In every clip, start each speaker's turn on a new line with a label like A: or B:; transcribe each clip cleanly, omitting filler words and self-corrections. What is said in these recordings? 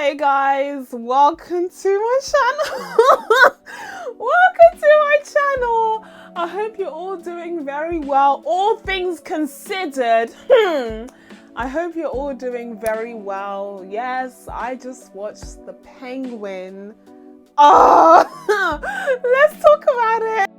A: Hey guys, welcome to my channel. Welcome to my channel. I hope you're all doing very well, all things considered. I hope you're all doing very well. Yes, I just watched The Penguin. Oh, let's talk about it.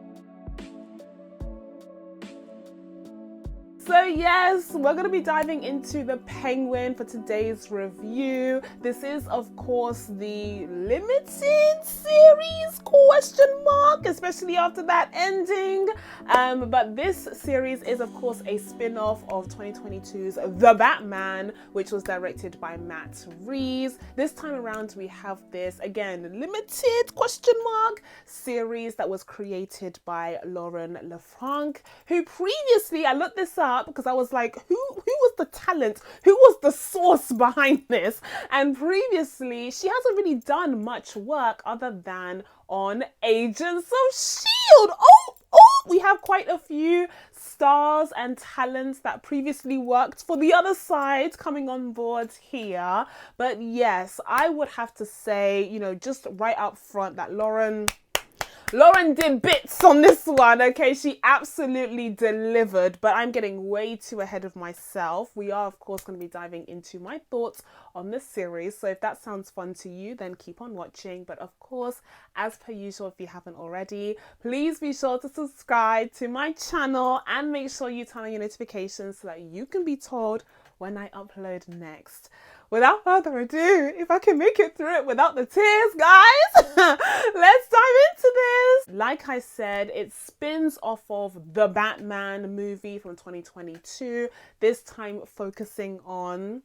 A: So yes, we're going to be diving into The Penguin for today's review. This is, of course, the limited series, question mark, especially after that ending. But this series is, of course, a spin-off of 2022's The Batman, which was directed by Matt Reeves. This time around, we have this, again, limited question mark series that was created by Lauren LeFranc, who previously, I looked this up, because I was like, who was the talent? Who was the source behind this? And previously, she hasn't really done much work other than on Agents of S.H.I.E.L.D. We have quite a few stars and talents that previously worked for the other side coming on board here. But yes, I would have to say, you know, just right up front that Lauren did bits on this one, okay? She absolutely delivered, but I'm getting way too ahead of myself. We are, of course, going to be diving into my thoughts on this series, so if that sounds fun to you, then keep on watching. But of course, as per usual, if you haven't already, please be sure to subscribe to my channel and make sure you turn on your notifications so that you can be told when I upload next. Without further ado, if I can make it through it without the tears, guys, let's dive into this. Like I said, it spins off of the Batman movie from 2022, this time focusing on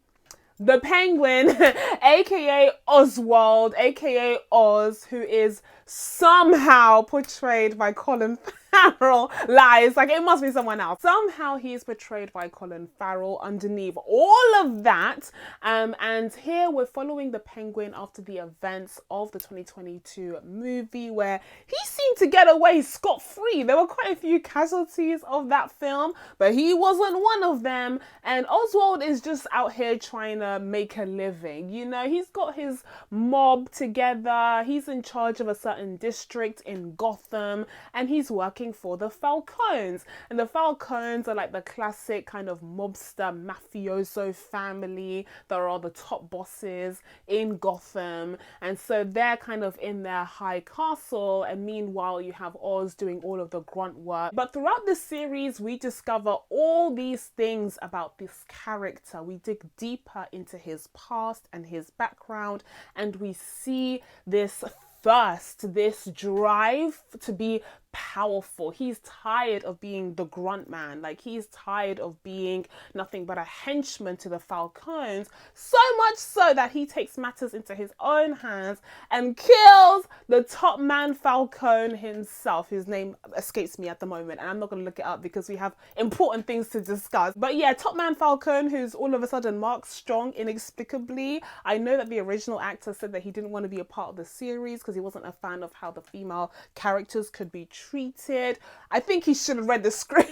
A: the Penguin, aka Oswald, aka Oz, who is somehow portrayed by Colin Farrell. Lies, like it must be someone else. Somehow he's portrayed by Colin Farrell underneath all of that. And here we're following the Penguin after the events of the 2022 movie, where he seemed to get away scot-free. There were quite a few casualties of that film, but he wasn't one of them. And Oswald is just out here trying to make a living. You know, he's got his mob together. He's in charge of a certain district in Gotham, and he's working for the Falcones. And the Falcones are like the classic kind of mobster mafioso family that are the top bosses in Gotham. And so they're kind of in their high castle, and meanwhile you have Oz doing all of the grunt work. But throughout this series, we discover all these things about this character. We dig deeper into his past and his background, and we see this thirst, this drive to be powerful. He's tired of being the grunt man. Like, he's tired of being nothing but a henchman to the Falcons, so much so that he takes matters into his own hands and kills the top man Falcone himself, whose name escapes me at the moment, and I'm not going to look it up because we have important things to discuss. But yeah, top man Falcone, who's all of a sudden Mark Strong inexplicably. I know that the original actor said that he didn't want to be a part of the series because he wasn't a fan of how the female characters could be treated. I think he should have read the script.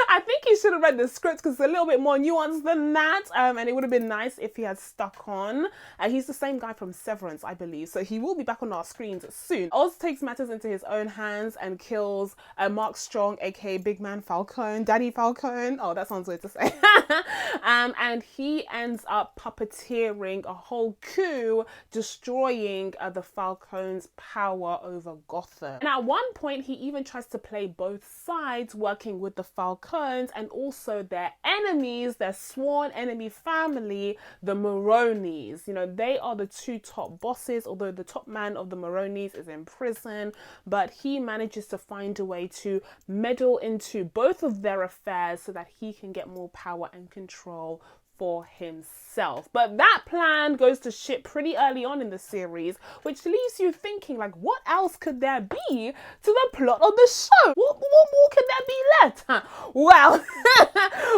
A: I think he should have read the script because it's a little bit more nuanced than that. And it would have been nice if he had stuck on. And he's the same guy from Severance, I believe. So he will be back on our screens soon. Oz takes matters into his own hands and kills Mark Strong, aka Big Man Falcone, Daddy Falcone. Oh, that sounds weird to say. And he ends up puppeteering a whole coup, destroying the Falcone's power over Gotham. And at one point, he even tries to play both sides, working with the Falcones and also their enemies, their sworn enemy family, the Maronis. You know, they are the two top bosses, although the top man of the Maronis is in prison, but he manages to find a way to meddle into both of their affairs so that he can get more power and control for himself. But that plan goes to shit pretty early on in the series, which leaves you thinking, like, what else could there be to the plot of the show? What more could there be left? Well,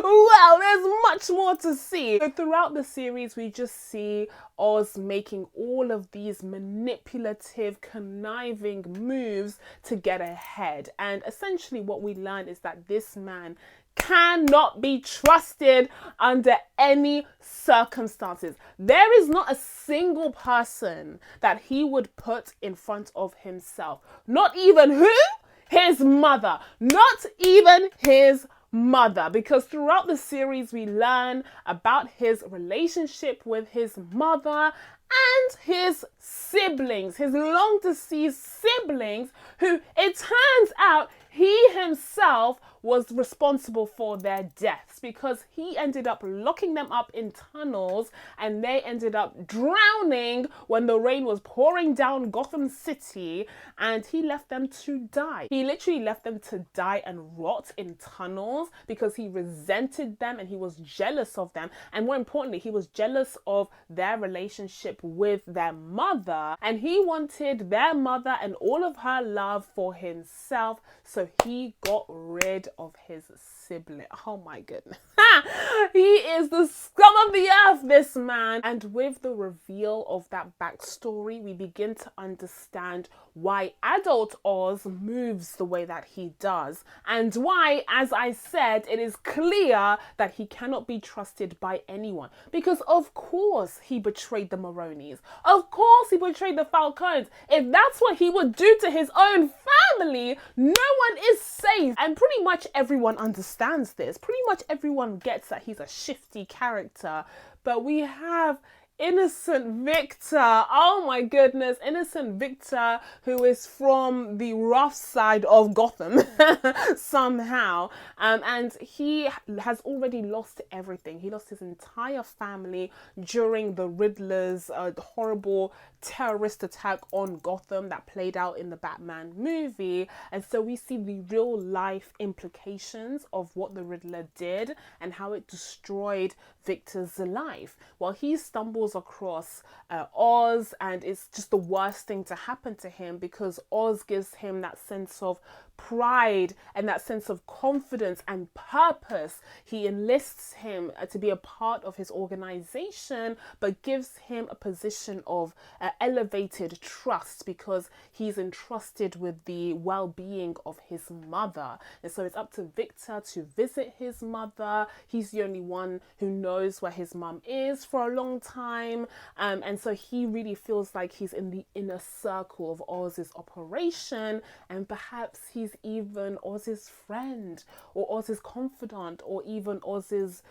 A: well, there's much more to see. So throughout the series, we just see Oz making all of these manipulative, conniving moves to get ahead. And essentially what we learn is that this man cannot be trusted under any circumstances. There is not a single person that he would put in front of himself. Not even who? His mother. Not even his mother. Because throughout the series, we learn about his relationship with his mother and his siblings, his long deceased siblings, who it turns out he himself was responsible for their deaths, because he ended up locking them up in tunnels and they ended up drowning when the rain was pouring down Gotham City, and he left them to die. He literally left them to die and rot in tunnels because he resented them and he was jealous of them. And more importantly, he was jealous of their relationship with their mother, and he wanted their mother and all of her love for himself. So he got rid of his sibling. Oh my goodness. He is the scum of the earth, this man. And with the reveal of that backstory, we begin to understand why adult Oz moves the way that he does, and why, as I said, it is clear that he cannot be trusted by anyone. Because of course he betrayed the Maronis. Of course he betrayed the Falcons. If that's what he would do to his own family, no one is safe. And pretty much everyone understands this. Pretty much everyone gets that he's a shifty character. But we have innocent Victor. Oh my goodness, innocent Victor, who is from the rough side of Gotham somehow, and he has already lost everything. He lost his entire family during the Riddler's horrible terrorist attack on Gotham that played out in the Batman movie. And so we see the real life implications of what the Riddler did and how it destroyed Victor's life. While he stumbles across Oz, and it's just the worst thing to happen to him, because Oz gives him that sense of pride and that sense of confidence and purpose. He enlists him to be a part of his organization, but gives him a position of elevated trust, because he's entrusted with the well-being of his mother. And so it's up to Victor to visit his mother. He's the only one who knows where his mum is for a long time, and so he really feels like he's in the inner circle of Oz's operation, and perhaps he's even Oz's friend or Oz's confidant or even Oz's,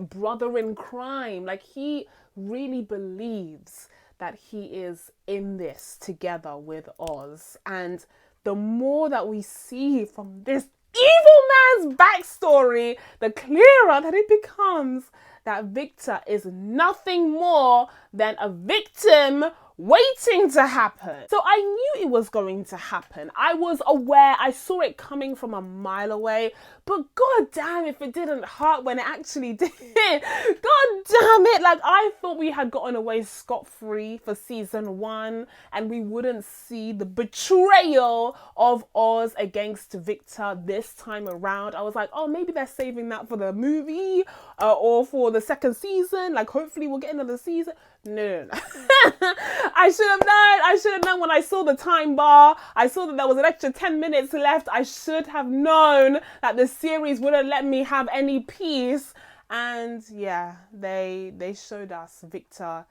A: brother in crime. Like, he really believes that he is in this together with Oz. And the more that we see from this evil man's backstory, the clearer that it becomes that Victor is nothing more than a victim waiting to happen. So I knew it was going to happen. I was aware. I saw it coming from a mile away. But god damn if it didn't hurt when it actually did. God damn it. Like, I thought we had gotten away scot-free for season 1 and we wouldn't see the betrayal of Oz against Victor this time around. I was like, oh, maybe they're saving that for the movie or for the second season. Like, hopefully we'll get another season. No. I should have known when I saw the time bar. I saw that there was an extra 10 minutes left. I should have known that the series wouldn't let me have any peace. And yeah, they showed us Victor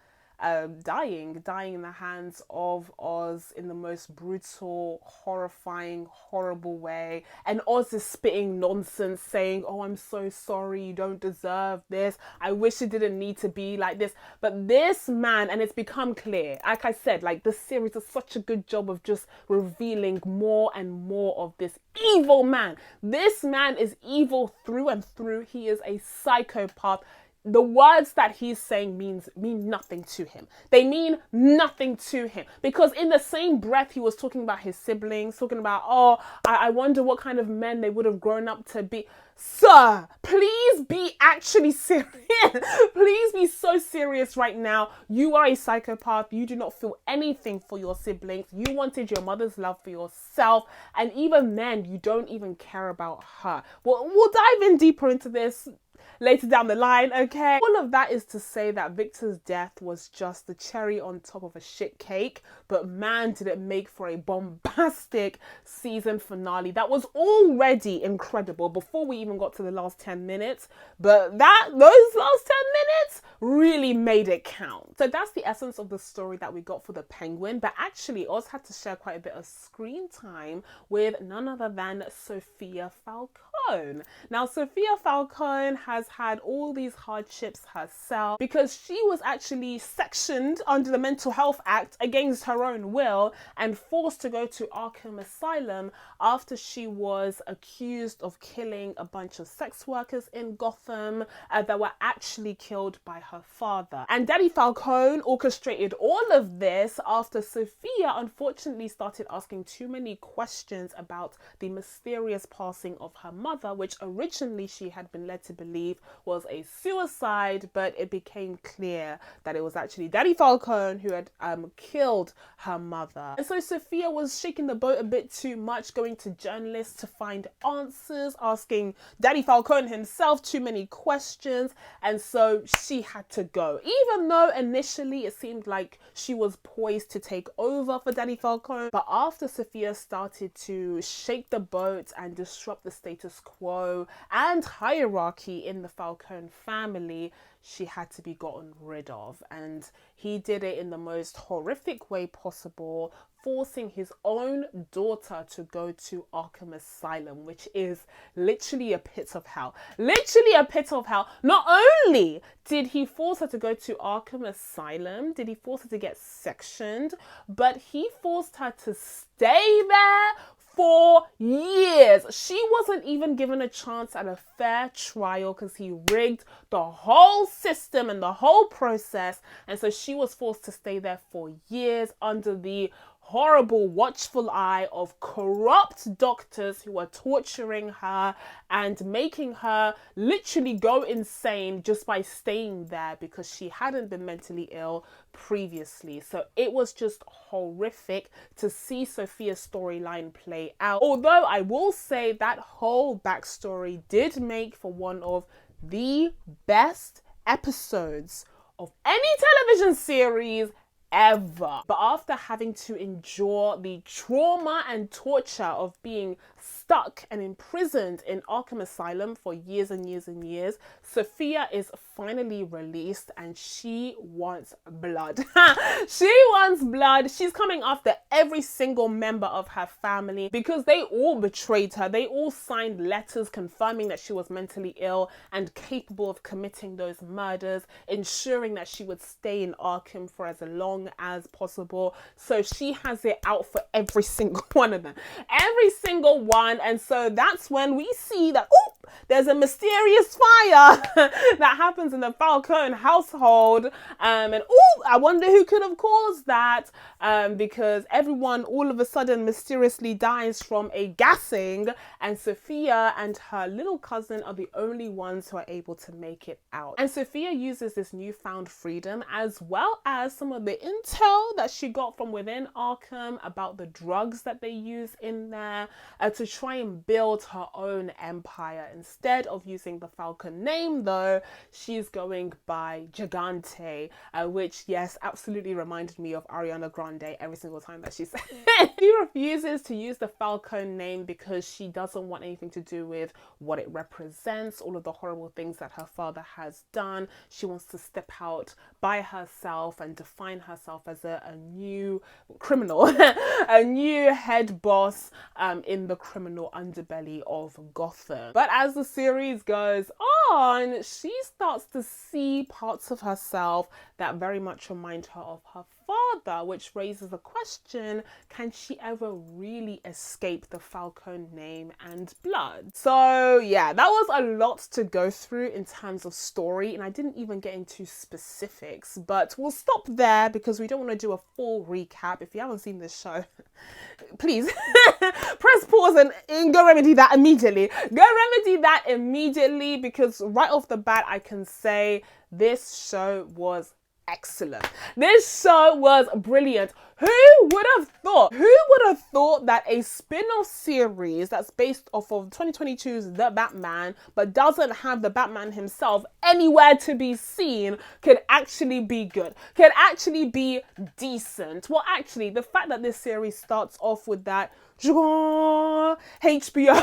A: dying in the hands of Oz in the most brutal, horrifying, horrible way. And Oz is spitting nonsense, saying, oh, I'm so sorry, you don't deserve this. I wish it didn't need to be like this. But this man, and it's become clear, like I said, like, the series does such a good job of just revealing more and more of this evil man. This man is evil through and through. He is a psychopath. The words that he's saying mean nothing to him. They mean nothing to him, because in the same breath he was talking about his siblings, talking about, oh, I wonder what kind of men they would have grown up to be. Sir, please be actually serious. Please be so serious right now. You are a psychopath. You do not feel anything for your siblings. You wanted your mother's love for yourself. And even then, you don't even care about her. We'll dive in deeper into this later down the line, okay? All of that is to say that Victor's death was just the cherry on top of a shit cake, but man, did it make for a bombastic season finale that was already incredible before we even got to the last 10 minutes, but those last 10 minutes really made it count. So that's the essence of the story that we got for the Penguin, but actually Oz had to share quite a bit of screen time with none other than Sofia Falcone. Now, Sofia Falcone has had all these hardships herself because she was actually sectioned under the Mental Health Act against her own will and forced to go to Arkham Asylum after she was accused of killing a bunch of sex workers in Gotham that were actually killed by her father. And Daddy Falcone orchestrated all of this after Sofia unfortunately started asking too many questions about the mysterious passing of her mother, which originally she had been led to believe was a suicide, but it became clear that it was actually Daddy Falcone who had killed her mother. And so Sofia was shaking the boat a bit too much, going to journalists to find answers, asking Daddy Falcone himself too many questions, and so she had to go. Even though initially it seemed like she was poised to take over for Daddy Falcone, but after Sofia started to shake the boat and disrupt the status quo and hierarchy in the Falcone family, she had to be gotten rid of. And he did it in the most horrific way possible, forcing his own daughter to go to Arkham Asylum, which is literally a pit of hell. Literally a pit of hell. Not only did he force her to go to Arkham Asylum, did he force her to get sectioned, but he forced her to stay there for years. She wasn't even given a chance at a fair trial because he rigged the whole system and the whole process. And so she was forced to stay there for years under the horrible watchful eye of corrupt doctors who were torturing her and making her literally go insane just by staying there because she hadn't been mentally ill previously. So it was just horrific to see Sofia's storyline play out. Although I will say that whole backstory did make for one of the best episodes of any television series ever. But after having to endure the trauma and torture of being stuck and imprisoned in Arkham Asylum for years and years and years, Sofia is finally released and she wants blood. She wants blood. She's coming after every single member of her family because they all betrayed her. They all signed letters confirming that she was mentally ill and capable of committing those murders, ensuring that she would stay in Arkham for as long as possible. So she has it out for every single one of them. Every single one. And so that's when we see that, oh, there's a mysterious fire that happens in the Falcone household. And oh, I wonder who could have caused that, because everyone all of a sudden mysteriously dies from a gassing, and Sofia and her little cousin are the only ones who are able to make it out. And Sofia uses this newfound freedom as well as some of the intel that she got from within Arkham about the drugs that they use in there to try and build her own empire. Instead of using the Falcon name though, she's going by Gigante, which yes, absolutely reminded me of Ariana Grande every single time that she said it. She refuses to use the Falcon name because she doesn't want anything to do with what it represents, all of the horrible things that her father has done. She wants to step out by herself and define herself as a new criminal, a new head boss in the criminal underbelly of Gotham. But as the series goes on, she starts to see parts of herself that very much remind her of her father, which raises the question, can she ever really escape the Falcone name and blood? So yeah, that was a lot to go through in terms of story, and I didn't even get into specifics, but we'll stop there because we don't want to do a full recap. If you haven't seen this show, please press pause and go remedy that immediately. Go remedy that immediately, because right off the bat I can say this show was excellent. This show was brilliant. Who would have thought? Who would have thought that a spin-off series that's based off of 2022's The Batman, but doesn't have the Batman himself anywhere to be seen, could actually be good, could actually be decent? Well, actually, the fact that this series starts off with that HBO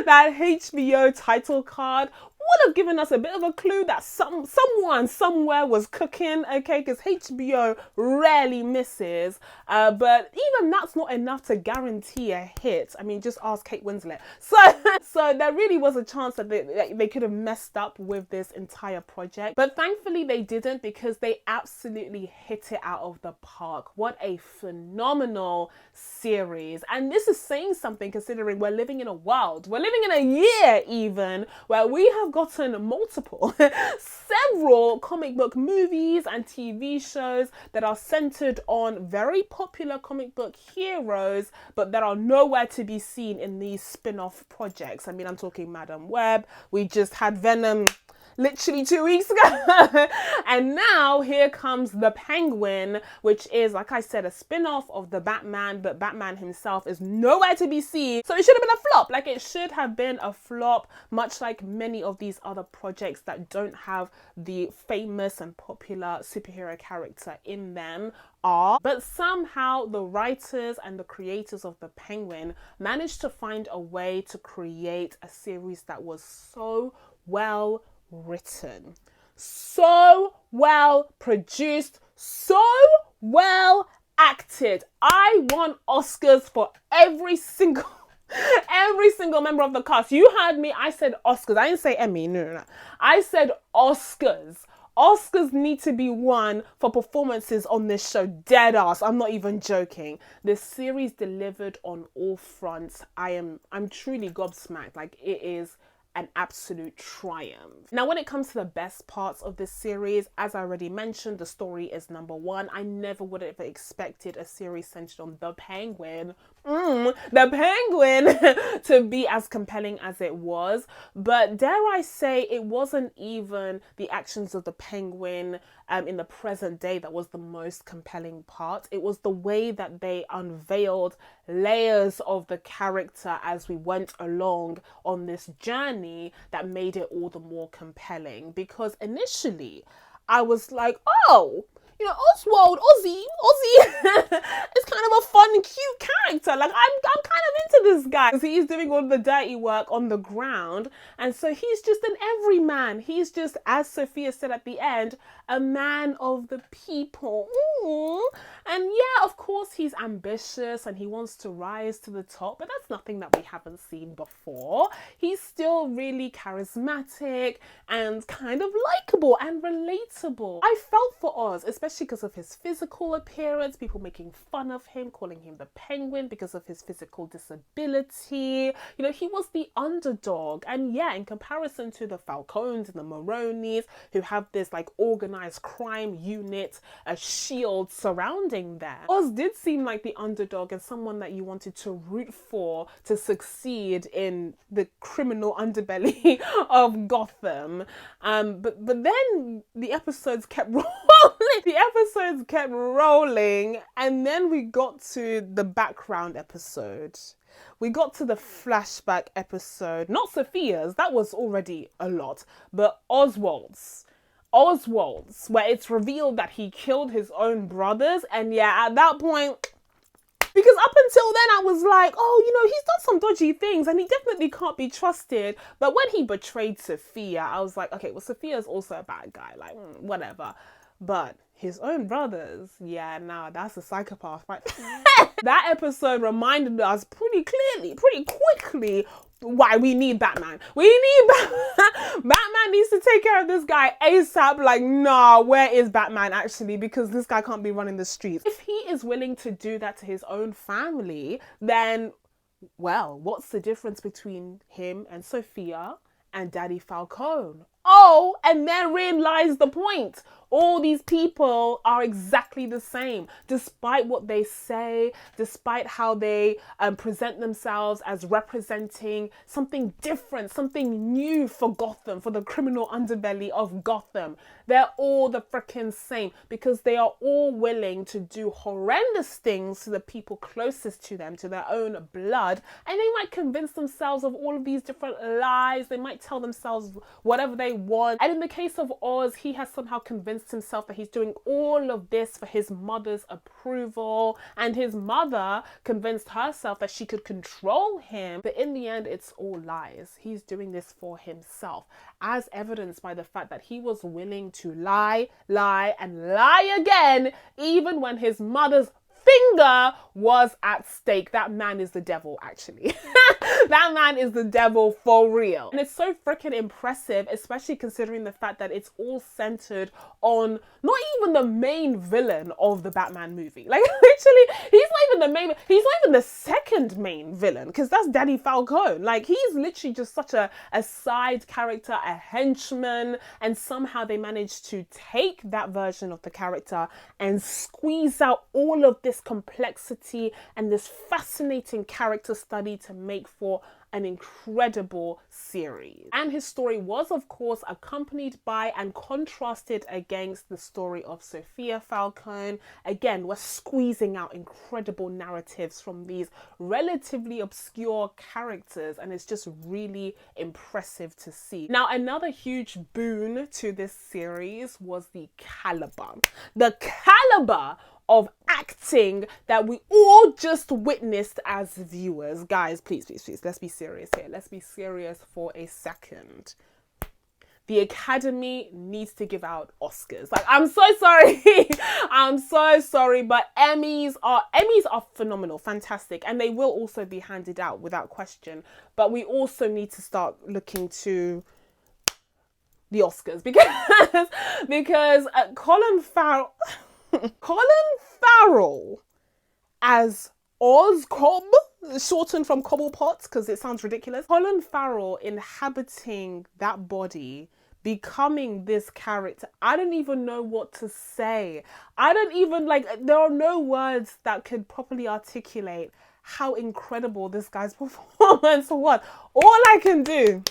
A: that HBO title card would have given us a bit of a clue that someone somewhere was cooking, okay, because HBO rarely misses, but even that's not enough to guarantee a hit. I mean, just ask Kate Winslet. So there really was a chance that they could have messed up with this entire project, but thankfully they didn't, because they absolutely hit it out of the park. What a phenomenal series. And this is saying something, considering we're living in a year even, where we have gotten multiple, several comic book movies and TV shows that are centered on very popular comic book heroes, but that are nowhere to be seen in these spin-off projects. I mean, I'm talking Madam Web. We just had Venom literally 2 weeks ago. And now here comes the Penguin, which is, like I said, a spin-off of the Batman, but Batman himself is nowhere to be seen. So it should have been a flop. Like, it should have been a flop, much like many of these other projects that don't have the famous and popular superhero character in them are. But somehow the writers and the creators of the Penguin managed to find a way to create a series that was so well written, so well produced, so well acted. I want Oscars for every single member of the cast. You heard me, I said Oscars. I didn't say Emmy, no. I said Oscars. Oscars need to be won for performances on this show. Dead ass. I'm not even joking. This series delivered on all fronts. I'm truly gobsmacked. Like, it is an absolute triumph. Now, when it comes to the best parts of this series, as I already mentioned, the story is number one. I never would have expected a series centered on the Penguin, to be as compelling as it was. But dare I say, it wasn't even the actions of the Penguin in the present day that was the most compelling part. It was the way that they unveiled layers of the character as we went along on this journey that made it all the more compelling. Because initially I was like, oh, you know, Oswald, Ozzy is kind of a fun, cute character. Like, I'm kind of into this guy, because he's doing all the dirty work on the ground, and so he's just an everyman. He's just, as Sofia said at the end, a man of the people. And yeah, of course, he's ambitious and he wants to rise to the top, but that's nothing that we haven't seen before. He's still really charismatic and kind of likable and relatable. I felt for Oz, especially because of his physical appearance, people making fun of him, calling him the Penguin because of his physical disability. You know, he was the underdog. And yeah, in comparison to the Falcones and the Maronis, who have this like organized crime unit, a shield surrounding them, Oz did seem like the underdog and someone that you wanted to root for to succeed in the criminal underbelly of Gotham. But then the episodes kept rolling. And then we got to the background episode. We got to the flashback episode. Not Sofia's, that was already a lot, but Oswald's, where it's revealed that he killed his own brothers. And yeah, at that point, because up until then I was like, oh, you know, he's done some dodgy things and he definitely can't be trusted. But when he betrayed Sofia, I was like, okay, well, Sofia's also a bad guy, like, whatever. But his own brothers, yeah, nah, that's a psychopath, right? That episode reminded us pretty quickly, why we need Batman. We need Batman. Batman needs to take care of this guy ASAP. Like, nah, where is Batman actually? Because this guy can't be running the streets. If he is willing to do that to his own family, then, well, what's the difference between him and Sofia and Daddy Falcone? Oh, and therein lies the point. All these people are exactly the same, despite what they say, despite how they present themselves as representing something different, something new for Gotham, for the criminal underbelly of Gotham. They're all the freaking same because they are all willing to do horrendous things to the people closest to them, to their own blood, and they might convince themselves of all of these different lies. They might tell themselves whatever they want. And in the case of Oz, he has somehow convinced himself that he's doing all of this for his mother's approval, and his mother convinced herself that she could control him. But in the end, it's all lies. He's doing this for himself, as evidenced by the fact that he was willing to lie, and lie again, even when his mother's finger was at stake. That man is the devil, actually. That man is the devil for real. And it's so freaking impressive, especially considering the fact that it's all centered on not even the main villain of the Batman movie. Like, literally, he's not even the second main villain, because that's Danny Falcone. Like, he's literally just such a side character, a henchman, and somehow they managed to take that version of the character and squeeze out all of this complexity and this fascinating character study to make for an incredible series. And his story was, of course, accompanied by and contrasted against the story of Sofia Falcone. Again, we're squeezing out incredible narratives from these relatively obscure characters, and it's just really impressive to see. Now, another huge boon to this series was the caliber. The caliber of acting that we all just witnessed as viewers. Guys, please, let's be serious here. Let's be serious for a second. The Academy needs to give out Oscars. Like, I'm so sorry. I'm so sorry, but Emmys are phenomenal, fantastic, and they will also be handed out without question. But we also need to start looking to the Oscars because Colin Farrell as Oscob, shortened from Cobblepot because it sounds ridiculous. Colin Farrell inhabiting that body, becoming this character. I don't even know what to say. There are no words that could properly articulate how incredible this guy's performance was. All I can do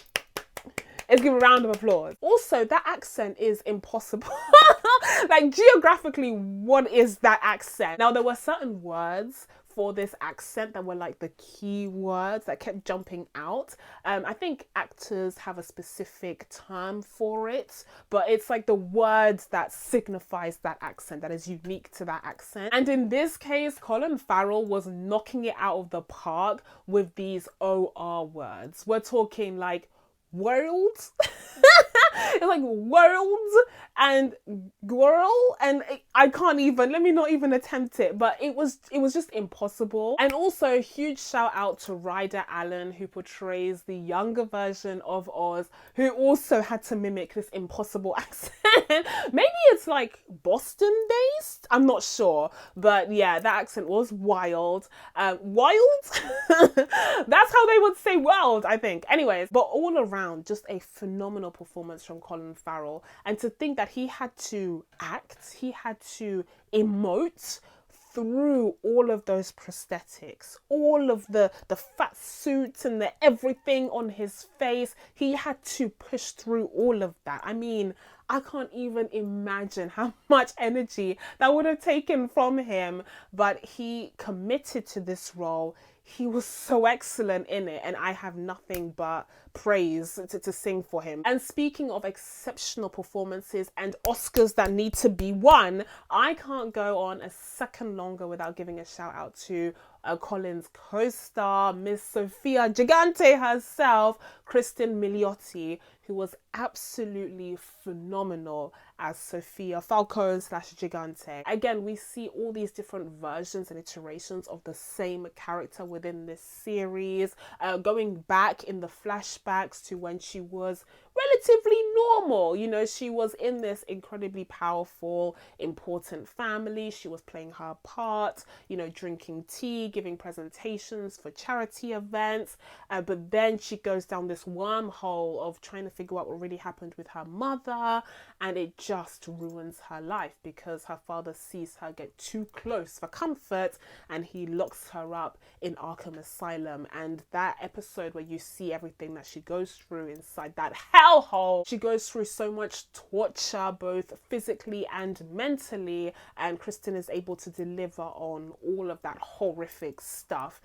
A: is give a round of applause. Also, that accent is impossible. Like, geographically, what is that accent? Now, there were certain words for this accent that were like the key words that kept jumping out. I think actors have a specific term for it, but it's like the words that signifies that accent, that is unique to that accent. And in this case, Colin Farrell was knocking it out of the park with these OR words. We're talking like worlds. It's like worlds and girl, and I can't even, let me not even attempt it, but it was just impossible. And also a huge shout out to Ryder Allen, who portrays the younger version of Oz, who also had to mimic this impossible accent. Maybe it's like Boston based, I'm not sure, but yeah, that accent was wild. Wild? That's how they would say world, I think. Anyways, but all around, just a phenomenal performance from Colin Farrell. And to think that he had to act, he had to emote through all of those prosthetics, all of the fat suits and the everything on his face. He had to push through all of that. I mean, I can't even imagine how much energy that would have taken from him, but he committed to this role. He was so excellent in it, and I have nothing but praise to sing for him. And speaking of exceptional performances and Oscars that need to be won, I can't go on a second longer without giving a shout out to Colin's co-star, Miss Sofia Gigante herself, Cristin Milioti, who was absolutely phenomenal as Sofia Falcone / Gigante. Again, we see all these different versions and iterations of the same character within this series, going back in the flashbacks to when she was relatively normal. You know, she was in this incredibly powerful, important family. She was playing her part, you know, drinking tea, giving presentations for charity events. But then she goes down this wormhole of trying to figure out what really happened with her mother. And it just ruins her life because her father sees her get too close for comfort and he locks her up in Arkham Asylum. And that episode where you see everything that she goes through inside that hellhole, she goes through so much torture, both physically and mentally, and Cristin is able to deliver on all of that horrific stuff,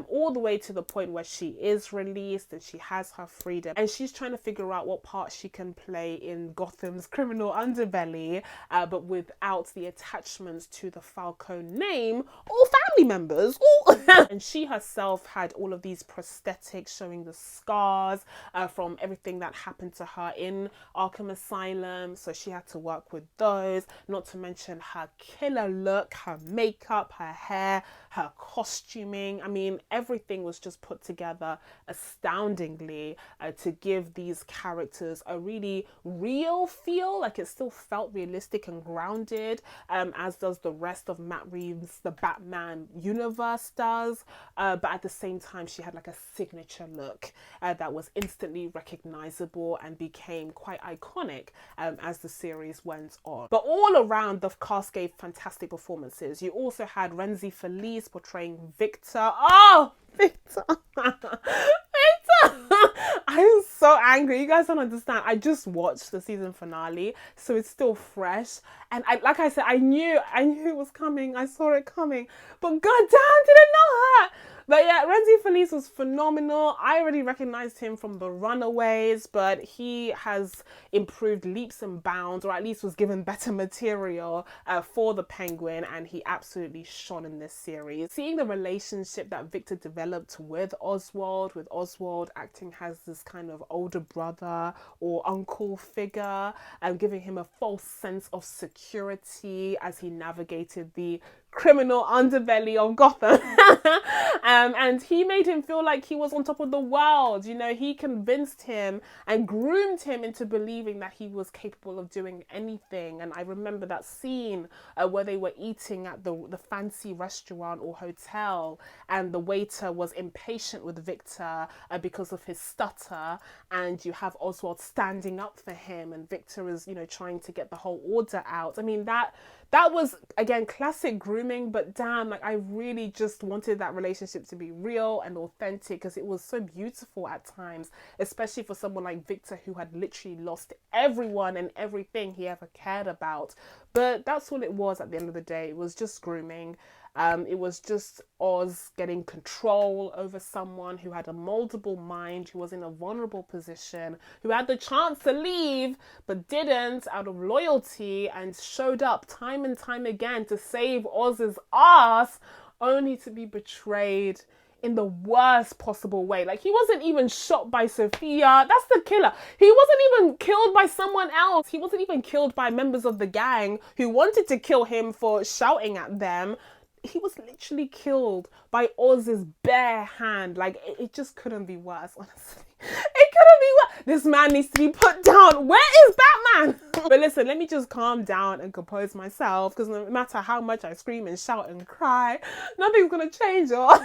A: all the way to the point where she is released and she has her freedom, and she's trying to figure out what part she can play in Gotham's criminal underbelly, but without the attachments to the Falcone name or family members. And she herself had all of these prosthetics showing the scars from everything that happened to her in Arkham Asylum, so she had to work with those, not to mention her killer look, her makeup, her hair, her costuming. I mean, everything was just put together astoundingly to give these characters a really real feel, like it still felt realistic and grounded, as does the rest of Matt Reeves' The Batman universe does, but at the same time she had like a signature look that was instantly recognizable and became quite iconic as the series went on. But all around, the cast gave fantastic performances. You also had Renzy Feliz portraying Victor. Oh, Victor! Victor! I'm so angry. You guys don't understand. I just watched the season finale, so it's still fresh. And like I said, I knew it was coming. I saw it coming. But goddamn, did it not hurt? But yeah, Renzy Feliz was phenomenal. I already recognized him from The Runaways, but he has improved leaps and bounds, or at least was given better material for the Penguin, and he absolutely shone in this series. Seeing the relationship that Victor developed with Oswald acting as this kind of older brother or uncle figure, giving him a false sense of security as he navigated the criminal underbelly of Gotham. And he made him feel like he was on top of the world. You know, he convinced him and groomed him into believing that he was capable of doing anything. And I remember that scene where they were eating at the fancy restaurant or hotel, and the waiter was impatient with Victor because of his stutter, and you have Oswald standing up for him, and Victor is, you know, trying to get the whole order out. I mean, that was, again, classic grooming, but damn, like, I really just wanted that relationship to be real and authentic because it was so beautiful at times, especially for someone like Victor who had literally lost everyone and everything he ever cared about. But that's all it was at the end of the day. It was just grooming. It was just Oz getting control over someone who had a moldable mind, who was in a vulnerable position, who had the chance to leave but didn't out of loyalty, and showed up time and time again to save Oz's ass, only to be betrayed in the worst possible way. Like, he wasn't even shot by Sofia. That's the killer. He wasn't even killed by someone else. He wasn't even killed by members of the gang who wanted to kill him for shouting at them. He was literally killed by Oz's bare hand. Like, it just couldn't be worse, honestly. It couldn't be worse. This man needs to be put down. Where is Batman? But listen, let me just calm down and compose myself, because no matter how much I scream and shout and cry, nothing's gonna change, y'all.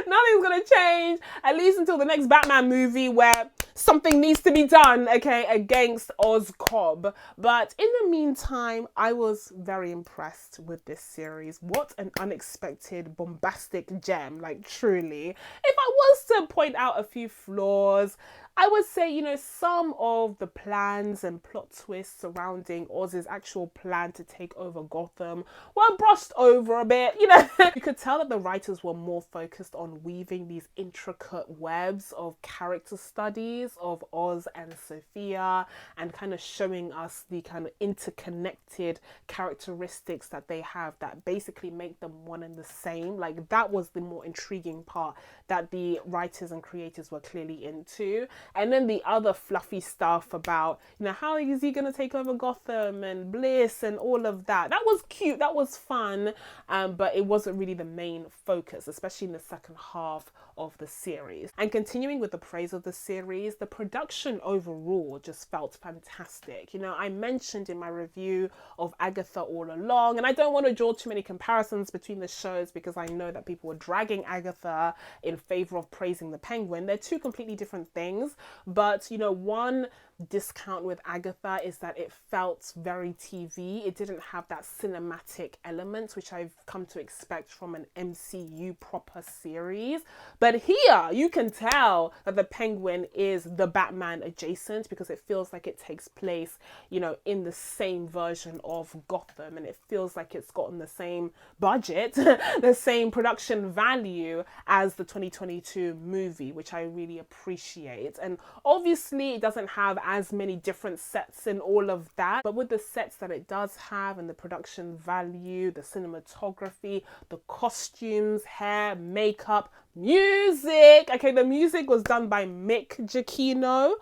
A: Nothing's gonna change, at least until the next Batman movie, where something needs to be done, okay, against Oscorp. But in the meantime, I was very impressed with this series. What an unexpected, bombastic gem, like, truly. If I was to point out a few flaws, I would say, you know, some of the plans and plot twists surrounding Oz's actual plan to take over Gotham were brushed over a bit, you know. You could tell that the writers were more focused on weaving these intricate webs of character studies of Oz and Sofia, and kind of showing us the kind of interconnected characteristics that they have that basically make them one and the same. Like, that was the more intriguing part that the writers and creators were clearly into. And then the other fluffy stuff about, you know, how is he going to take over Gotham and Bliss and all of that. That was cute. That was fun. But it wasn't really the main focus, especially in the second half of the series. And continuing with the praise of the series, series, the production overall just felt fantastic. You know, I mentioned in my review of Agatha All Along, and I don't want to draw too many comparisons between the shows because I know that people were dragging Agatha in favor of praising The Penguin. They're two completely different things, but you know, one discount with Agatha is that it felt very TV. It didn't have that cinematic element which I've come to expect from an MCU proper series. But here you can tell that The Penguin is the Batman adjacent because it feels like it takes place, you know, in the same version of Gotham, and it feels like it's gotten the same budget, the same production value as the 2022 movie, which I really appreciate. And obviously it doesn't have as many different sets and all of that, but with the sets that it does have and the production value, the cinematography, the costumes, hair, makeup, music. Okay, the music was done by Mick Giacchino.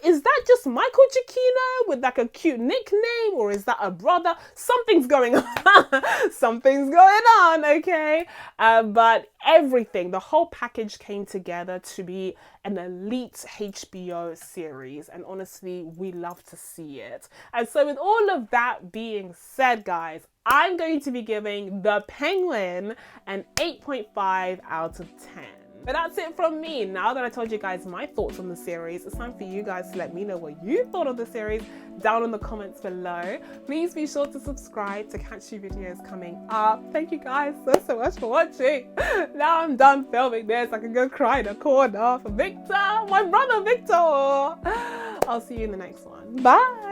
A: Is that just Michael Giacchino with like a cute nickname, or is that a brother? Something's going on. Something's going on, okay? But everything, the whole package came together to be an elite HBO series. And honestly, we love to see it. And so with all of that being said, guys, I'm going to be giving The Penguin an 8.5 out of 10. But that's it from me. Now that I told you guys my thoughts on the series, it's time for you guys to let me know what you thought of the series down in the comments below. Please be sure to subscribe to catch new videos coming up. Thank you guys so much for watching. Now I'm done filming this. I can go cry in a corner for Victor, my brother Victor. I'll see you in the next one. Bye.